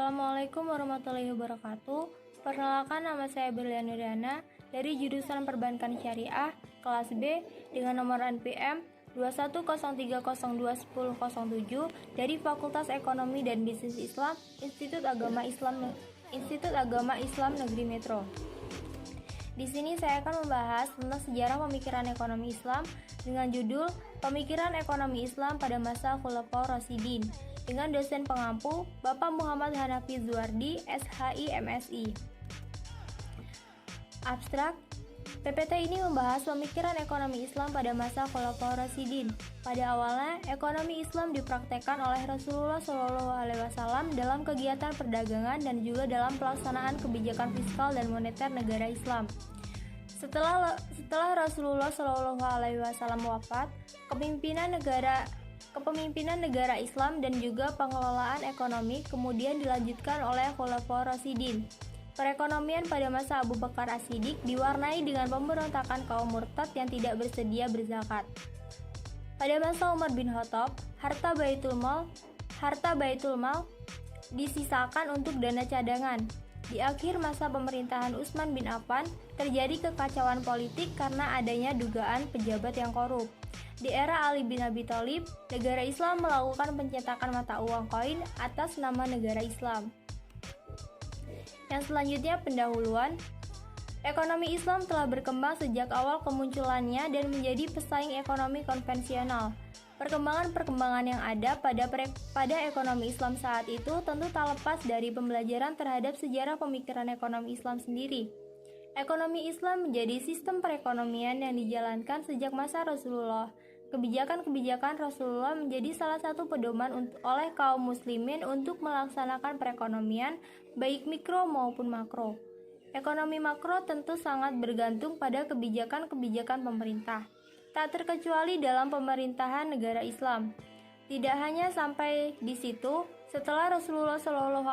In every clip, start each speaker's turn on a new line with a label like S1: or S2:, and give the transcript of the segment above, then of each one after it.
S1: Assalamualaikum warahmatullahi wabarakatuh. Perkenalkan, nama saya Berliana Nuriana dari jurusan Perbankan Syariah kelas B dengan nomor NPM 2103021007 dari Fakultas Ekonomi dan Bisnis Islam, Institut Agama Islam Negeri Metro. Di sini saya akan membahas tentang sejarah pemikiran ekonomi Islam dengan judul Pemikiran Ekonomi Islam pada masa Khulafaur Rasyidin dengan dosen pengampu Bapak Muhammad Hanafi Zuardi, SHI MSI. Abstrak, PPT ini membahas pemikiran ekonomi Islam pada masa Khulafaur Rasyidin. Pada awalnya, ekonomi Islam dipraktekkan oleh Rasulullah SAW dalam kegiatan perdagangan dan juga dalam pelaksanaan kebijakan fiskal dan moneter negara Islam. Setelah Rasulullah SAW wafat, kepemimpinan negara Islam dan juga pengelolaan ekonomi kemudian dilanjutkan oleh Khulafaur Rasyidin. Perekonomian pada masa Abu Bakar As-Siddiq diwarnai dengan pemberontakan kaum murtad yang tidak bersedia berzakat. Pada masa Umar bin Khattab, harta Baitul Mal disisakan untuk dana cadangan. Di akhir masa pemerintahan Utsman bin Affan, terjadi kekacauan politik karena adanya dugaan pejabat yang korup. Di era Ali bin Abi Thalib, negara Islam melakukan pencetakan mata uang koin atas nama negara Islam. Yang selanjutnya, pendahuluan. Ekonomi Islam telah berkembang sejak awal kemunculannya dan menjadi pesaing ekonomi konvensional. Perkembangan yang ada pada ekonomi Islam saat itu tentu tak lepas dari pembelajaran terhadap sejarah pemikiran ekonomi Islam sendiri. Ekonomi Islam menjadi sistem perekonomian yang dijalankan sejak masa Rasulullah. Kebijakan-kebijakan Rasulullah menjadi salah satu pedoman oleh kaum muslimin untuk melaksanakan perekonomian, baik mikro maupun makro. Ekonomi makro tentu sangat bergantung pada kebijakan-kebijakan pemerintah, tak terkecuali dalam pemerintahan negara Islam. Tidak hanya sampai di situ, setelah Rasulullah SAW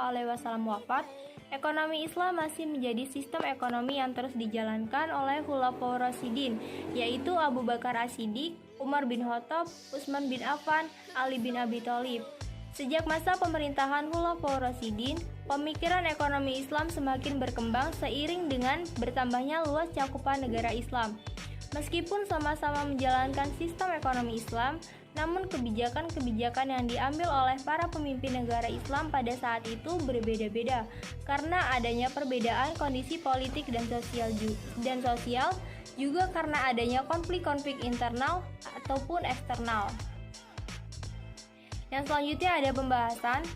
S1: wafat, ekonomi Islam masih menjadi sistem ekonomi yang terus dijalankan oleh Khulafaur Rasyidin, yaitu Abu Bakar As-Siddiq, Umar bin Khattab, Utsman bin Affan, Ali bin Abi Thalib. Sejak masa pemerintahan Khulafaur Rasyidin, pemikiran ekonomi Islam semakin berkembang seiring dengan bertambahnya luas cakupan negara Islam. Meskipun sama-sama menjalankan sistem ekonomi Islam, namun kebijakan-kebijakan yang diambil oleh para pemimpin negara Islam pada saat itu berbeda-beda karena adanya perbedaan kondisi politik dan sosial, juga karena adanya konflik-konflik internal ataupun eksternal. Yang selanjutnya ada pembahasan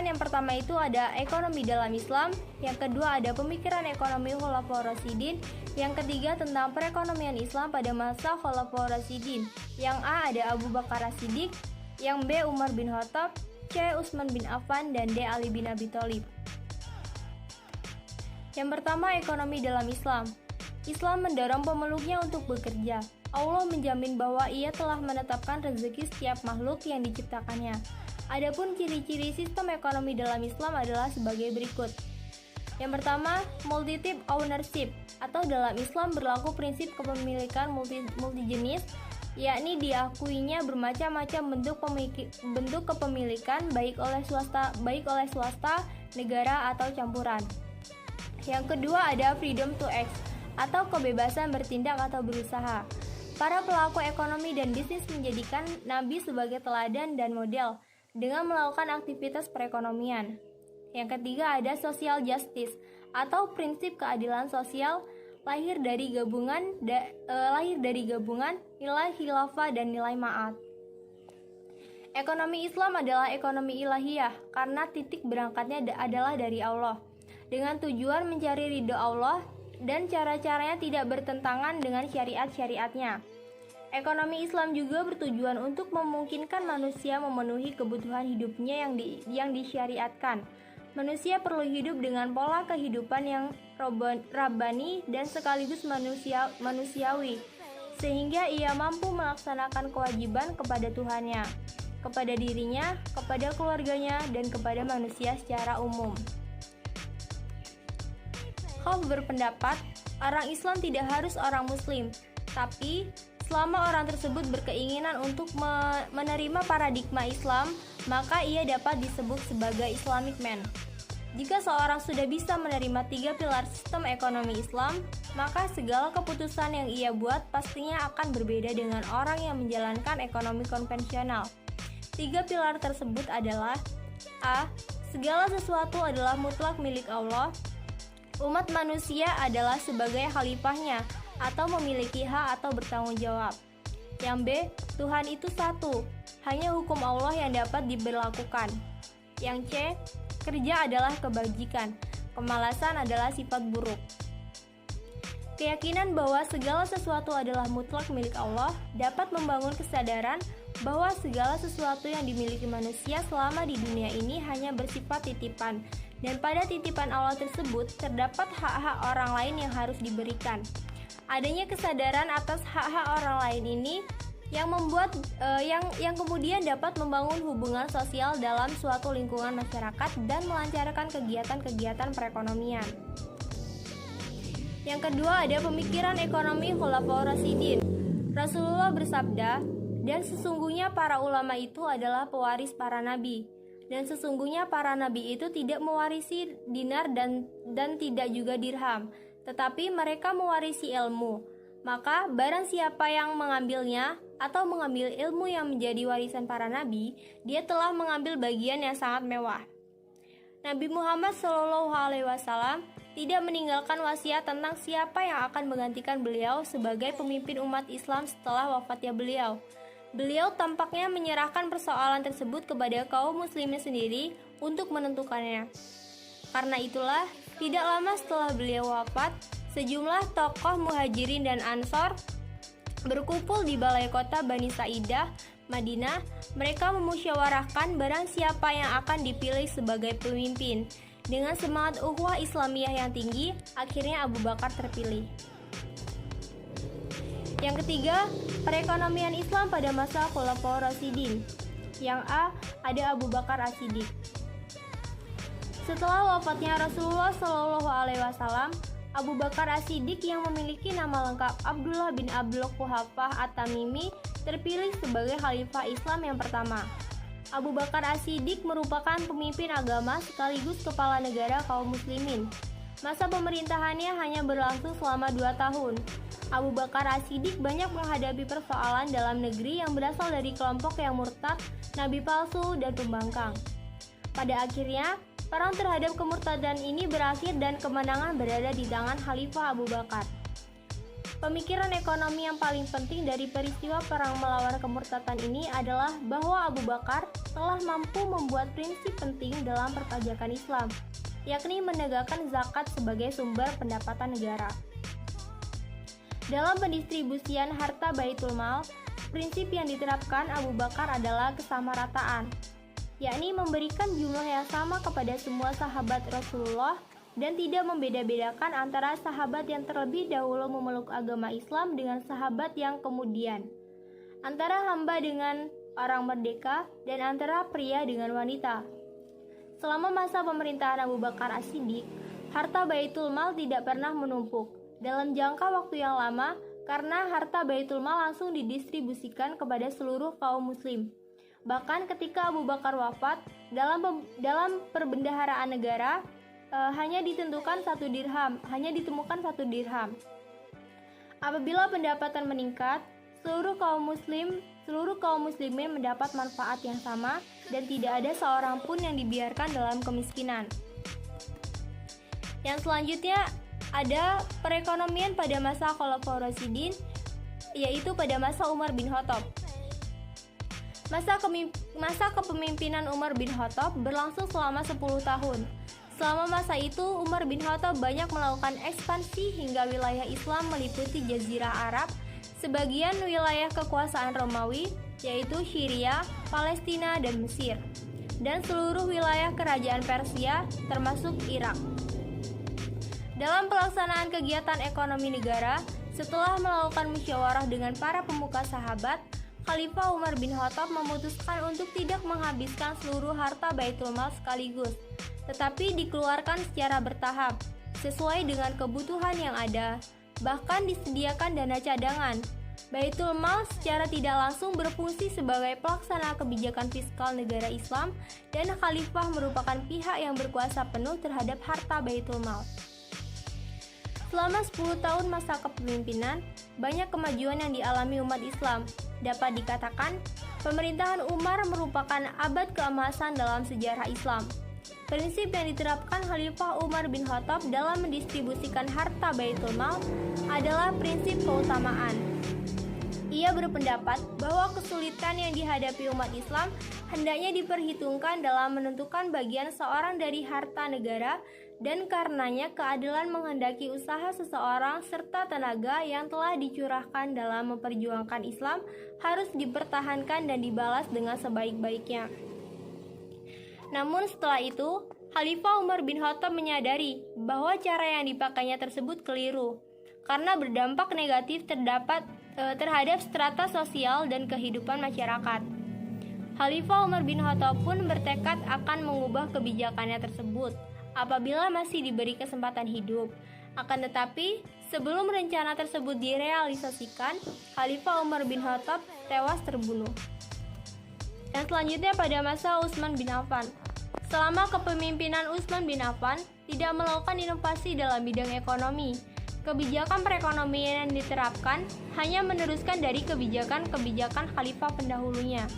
S1: yang pertama itu ada ekonomi dalam Islam, yang kedua ada pemikiran ekonomi Khulafaur Rasyidin, yang ketiga tentang perekonomian Islam pada masa Khulafaur Rasyidin. Yang A ada Abu Bakar As-Siddiq, yang B Umar bin Khattab, C Utsman bin Affan, dan D Ali bin Abi Thalib. Yang pertama, ekonomi dalam Islam. Islam mendorong pemeluknya untuk bekerja. Allah menjamin bahwa Ia telah menetapkan rezeki setiap makhluk yang diciptakannya. Adapun ciri-ciri sistem ekonomi dalam Islam adalah sebagai berikut. Yang pertama, multi-type ownership, atau dalam Islam berlaku prinsip kepemilikan multijenis, yakni diakuinya bermacam-macam bentuk kepemilikan baik oleh swasta, negara atau campuran. Yang kedua ada freedom to act, atau kebebasan bertindak atau berusaha. Para pelaku ekonomi dan bisnis menjadikan Nabi sebagai teladan dan model dengan melakukan aktivitas perekonomian. Yang ketiga ada social justice, atau prinsip keadilan sosial lahir dari gabungan nilai khilafah dan nilai ma'at. Ekonomi Islam adalah ekonomi ilahiyah karena titik berangkatnya adalah dari Allah, dengan tujuan mencari ridho Allah dan cara-caranya tidak bertentangan dengan syariat-syariatnya. Ekonomi Islam juga bertujuan untuk memungkinkan manusia memenuhi kebutuhan hidupnya yang disyariatkan. Manusia perlu hidup dengan pola kehidupan yang rabbani dan sekaligus manusiawi, sehingga ia mampu melaksanakan kewajiban kepada Tuhannya, kepada dirinya, kepada keluarganya, dan kepada manusia secara umum. Khalaf berpendapat, orang Islam tidak harus orang Muslim, tapi Selama orang tersebut berkeinginan untuk menerima paradigma Islam, maka ia dapat disebut sebagai Islamic man. Jika seorang sudah bisa menerima 3 pilar sistem ekonomi Islam, maka segala keputusan yang ia buat pastinya akan berbeda dengan orang yang menjalankan ekonomi konvensional. 3 pilar tersebut adalah: A. Segala sesuatu adalah mutlak milik Allah. Umat manusia adalah sebagai khalifahnya atau memiliki hak atau bertanggung jawab. Yang B. Tuhan itu satu, hanya hukum Allah yang dapat diberlakukan. Yang C. Kerja adalah kebajikan, kemalasan adalah sifat buruk. Keyakinan bahwa segala sesuatu adalah mutlak milik Allah dapat membangun kesadaran bahwa segala sesuatu yang dimiliki manusia selama di dunia ini hanya bersifat titipan, dan pada titipan Allah tersebut terdapat hak-hak orang lain yang harus diberikan. Adanya kesadaran atas hak-hak orang lain ini yang membuat yang kemudian dapat membangun hubungan sosial dalam suatu lingkungan masyarakat dan melancarkan kegiatan-kegiatan perekonomian. Yang kedua ada pemikiran ekonomi Khulafaur Rasyidin. Rasulullah bersabda, "Dan sesungguhnya para ulama itu adalah pewaris para nabi. Dan sesungguhnya para nabi itu tidak mewarisi dinar dan tidak juga dirham, tetapi mereka mewarisi ilmu. Maka barang siapa yang mengambilnya atau mengambil ilmu yang menjadi warisan para nabi, dia telah mengambil bagian yang sangat mewah." Nabi Muhammad SAW tidak meninggalkan wasiat tentang siapa yang akan menggantikan beliau sebagai pemimpin umat Islam setelah wafatnya beliau. Beliau tampaknya menyerahkan persoalan tersebut kepada kaum muslimin sendiri untuk menentukannya. Karena itulah, tidak lama setelah beliau wafat, sejumlah tokoh Muhajirin dan Ansor berkumpul di balai kota Bani Sa'idah, Madinah. Mereka memusyawarahkan barang siapa yang akan dipilih sebagai pemimpin. Dengan semangat ukhuwah Islamiyah yang tinggi, akhirnya Abu Bakar terpilih. Yang ketiga, perekonomian Islam pada masa Khulafaur Rasyidin. Yang A, ada Abu Bakar As-Siddiq. Setelah wafatnya Rasulullah SAW, Abu Bakar As-Siddiq yang memiliki nama lengkap Abdullah bin Abdul Quhafah At-Tamimi terpilih sebagai khalifah Islam yang pertama. Abu Bakar As-Siddiq merupakan pemimpin agama sekaligus kepala negara kaum muslimin. Masa pemerintahannya hanya berlangsung selama 2 tahun. Abu Bakar As-Siddiq banyak menghadapi persoalan dalam negeri yang berasal dari kelompok yang murtad, nabi palsu, dan pembangkang. Pada akhirnya, perang terhadap kemurtadan ini berakhir dan kemenangan berada di tangan Khalifah Abu Bakar. Pemikiran ekonomi yang paling penting dari peristiwa perang melawan kemurtadan ini adalah bahwa Abu Bakar telah mampu membuat prinsip penting dalam perpajakan Islam, yakni menegakkan zakat sebagai sumber pendapatan negara. Dalam pendistribusian harta Baitul Mal, prinsip yang diterapkan Abu Bakar adalah kesamarataan, yakni memberikan jumlah yang sama kepada semua sahabat Rasulullah dan tidak membeda-bedakan antara sahabat yang terlebih dahulu memeluk agama Islam dengan sahabat yang kemudian, antara hamba dengan orang merdeka, dan antara pria dengan wanita. Selama masa pemerintahan Abu Bakar As-Siddiq, harta Baitul Mal tidak pernah menumpuk dalam jangka waktu yang lama karena harta Baitul Mal langsung didistribusikan kepada seluruh kaum muslim. Bahkan ketika Abu Bakar wafat, dalam perbendaharaan negara hanya ditemukan 1 dirham. Apabila pendapatan meningkat, seluruh kaum muslimin mendapat manfaat yang sama dan tidak ada seorang pun yang dibiarkan dalam kemiskinan. Yang selanjutnya ada perekonomian pada masa Khulafaur Rasyidin, yaitu pada masa Umar bin Khattab. Masa kepemimpinan Umar bin Khattab berlangsung selama 10 tahun. Selama masa itu, Umar bin Khattab banyak melakukan ekspansi hingga wilayah Islam meliputi Jazirah Arab, sebagian wilayah kekuasaan Romawi, yaitu Syria, Palestina, dan Mesir, dan seluruh wilayah kerajaan Persia, termasuk Irak. Dalam pelaksanaan kegiatan ekonomi negara, setelah melakukan musyawarah dengan para pemuka sahabat, Khalifah Umar bin Khattab memutuskan untuk tidak menghabiskan seluruh harta Baitul Mal sekaligus, tetapi dikeluarkan secara bertahap, sesuai dengan kebutuhan yang ada. Bahkan disediakan dana cadangan. Baitul Mal secara tidak langsung berfungsi sebagai pelaksana kebijakan fiskal negara Islam dan khalifah merupakan pihak yang berkuasa penuh terhadap harta Baitul Mal. Selama 10 tahun masa kepemimpinan, banyak kemajuan yang dialami umat Islam. Dapat dikatakan, pemerintahan Umar merupakan abad keemasan dalam sejarah Islam. Prinsip yang diterapkan Khalifah Umar bin Khattab dalam mendistribusikan harta Baitul Mal adalah prinsip keutamaan. Ia berpendapat bahwa kesulitan yang dihadapi umat Islam hendaknya diperhitungkan dalam menentukan bagian seorang dari harta negara, dan karenanya keadilan menghendaki usaha seseorang serta tenaga yang telah dicurahkan dalam memperjuangkan Islam harus dipertahankan dan dibalas dengan sebaik-baiknya. Namun setelah itu, Khalifah Umar bin Khattab menyadari bahwa cara yang dipakainya tersebut keliru, karena berdampak negatif terhadap strata sosial dan kehidupan masyarakat. Khalifah Umar bin Khattab pun bertekad akan mengubah kebijakannya tersebut apabila masih diberi kesempatan hidup. Akan tetapi, sebelum rencana tersebut direalisasikan, Khalifah Umar bin Khattab tewas terbunuh. Dan selanjutnya pada masa Utsman bin Affan. Selama kepemimpinan Utsman bin Affan tidak melakukan inovasi dalam bidang ekonomi. Kebijakan perekonomian yang diterapkan hanya meneruskan dari kebijakan-kebijakan khalifah pendahulunya.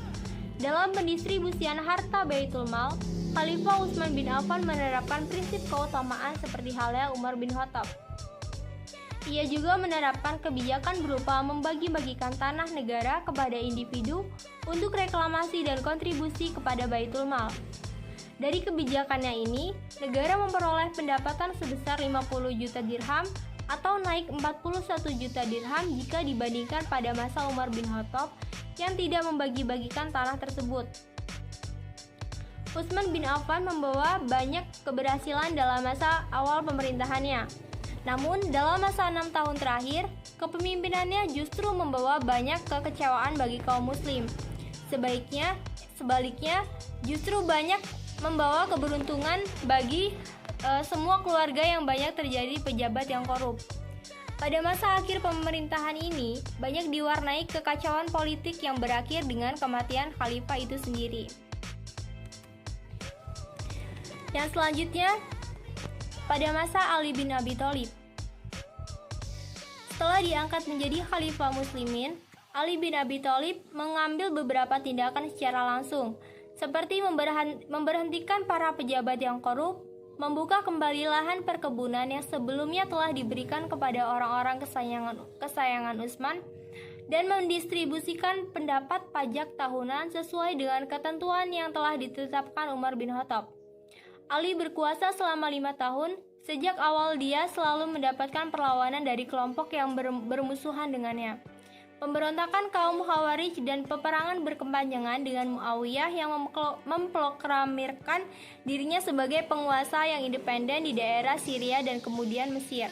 S1: Dalam pendistribusian harta Baitul Mal, Khalifah Utsman bin Affan menerapkan prinsip keutamaan seperti halnya Umar bin Khattab. Ia juga menerapkan kebijakan berupa membagi-bagikan tanah negara kepada individu untuk reklamasi dan kontribusi kepada Baitul Mal. Dari kebijakannya ini, negara memperoleh pendapatan sebesar 50 juta dirham atau naik 41 juta dirham jika dibandingkan pada masa Umar bin Khattab yang tidak membagi-bagikan tanah tersebut. Utsman bin Affan membawa banyak keberhasilan dalam masa awal pemerintahannya. Namun, dalam masa 6 tahun terakhir, kepemimpinannya justru membawa banyak kekecewaan bagi kaum muslim. Sebaliknya, justru banyak membawa keberuntungan bagi semua keluarga yang banyak terjadi pejabat yang korup. Pada masa akhir pemerintahan ini, banyak diwarnai kekacauan politik yang berakhir dengan kematian khalifah itu sendiri. Yang selanjutnya, pada masa Ali bin Abi Thalib. Setelah diangkat menjadi khalifah muslimin, Ali bin Abi Thalib mengambil beberapa tindakan secara langsung, seperti memberhentikan para pejabat yang korup, membuka kembali lahan perkebunan yang sebelumnya telah diberikan kepada orang-orang kesayangan Utsman, dan mendistribusikan pendapat pajak tahunan sesuai dengan ketentuan yang telah ditetapkan Umar bin Khattab. Ali berkuasa selama 5 tahun. Sejak awal dia selalu mendapatkan perlawanan dari kelompok yang bermusuhan dengannya. Pemberontakan kaum Khawarij dan peperangan berkepanjangan dengan Muawiyah yang memproklamirkan dirinya sebagai penguasa yang independen di daerah Syria dan kemudian Mesir.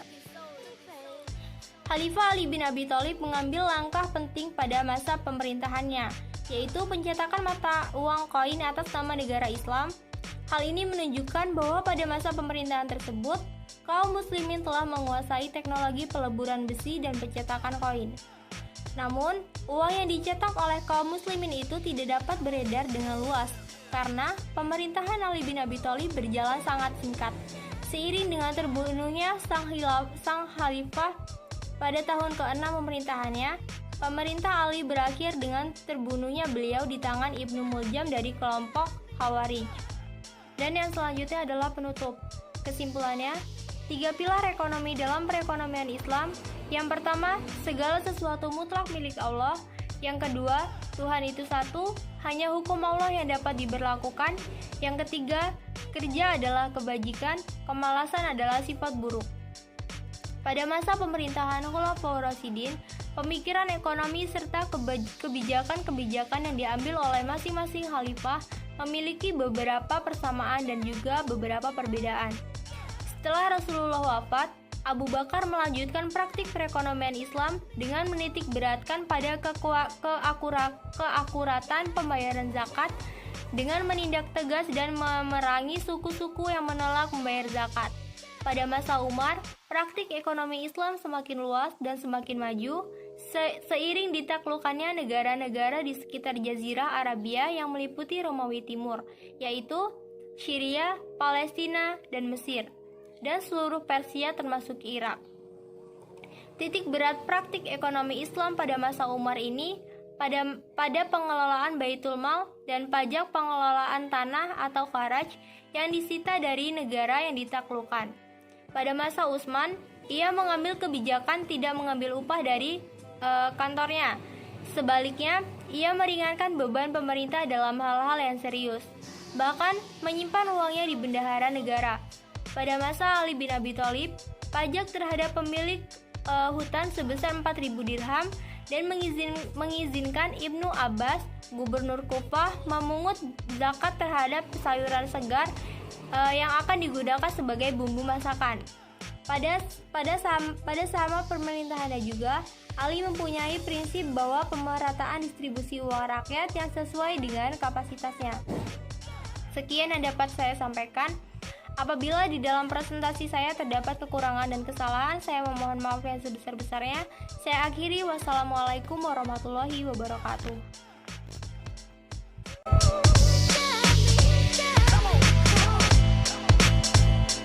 S1: Khalifah Ali bin Abi Thalib mengambil langkah penting pada masa pemerintahannya, yaitu pencetakan mata uang koin atas nama negara Islam. Hal ini menunjukkan bahwa pada masa pemerintahan tersebut, kaum muslimin telah menguasai teknologi peleburan besi dan pencetakan koin. Namun, uang yang dicetak oleh kaum muslimin itu tidak dapat beredar dengan luas, karena pemerintahan Ali bin Abi Thalib berjalan sangat singkat. Seiring dengan terbunuhnya sang khalifah pada tahun ke-6 pemerintahannya, pemerintah Ali berakhir dengan terbunuhnya beliau di tangan Ibnu Muljam dari kelompok Khawarij. Dan yang selanjutnya adalah penutup. Kesimpulannya, 3 pilar ekonomi dalam perekonomian Islam. Yang pertama, segala sesuatu mutlak milik Allah. Yang kedua, Tuhan itu satu, hanya hukum Allah yang dapat diberlakukan. Yang ketiga, kerja adalah kebajikan, kemalasan adalah sifat buruk. Pada masa pemerintahan Khulafaur Rasyidin, pemikiran ekonomi serta kebijakan-kebijakan yang diambil oleh masing-masing khalifah memiliki beberapa persamaan dan juga beberapa perbedaan. Setelah Rasulullah wafat, Abu Bakar melanjutkan praktik perekonomian Islam dengan menitik beratkan pada keakuratan pembayaran zakat dengan menindak tegas dan memerangi suku-suku yang menolak membayar zakat. Pada masa Umar, praktik ekonomi Islam semakin luas dan semakin maju Seiring ditaklukkannya negara-negara di sekitar Jazirah Arabia yang meliputi Romawi Timur, yaitu Syria, Palestina, dan Mesir, dan seluruh Persia termasuk Irak. Titik berat praktik ekonomi Islam pada masa Umar ini pada pengelolaan Baitul Mal dan pajak pengelolaan tanah atau kharaj yang disita dari negara yang ditaklukkan. Pada masa Utsman, ia mengambil kebijakan tidak mengambil upah dari kantornya. Sebaliknya, ia meringankan beban pemerintah dalam hal-hal yang serius, bahkan menyimpan uangnya di bendahara negara. Pada masa Ali bin Abi Thalib, pajak terhadap pemilik hutan sebesar 4.000 dirham dan mengizinkan Ibnu Abbas, gubernur Kufah, memungut zakat terhadap sayuran segar yang akan digunakan sebagai bumbu masakan. Pada sama pemerintahannya juga, Ali mempunyai prinsip bahwa pemerataan distribusi uang rakyat yang sesuai dengan kapasitasnya. Sekian yang dapat saya sampaikan. Apabila di dalam presentasi saya terdapat kekurangan dan kesalahan, saya memohon maaf yang sebesar-besarnya. Saya akhiri. Wassalamualaikum warahmatullahi wabarakatuh.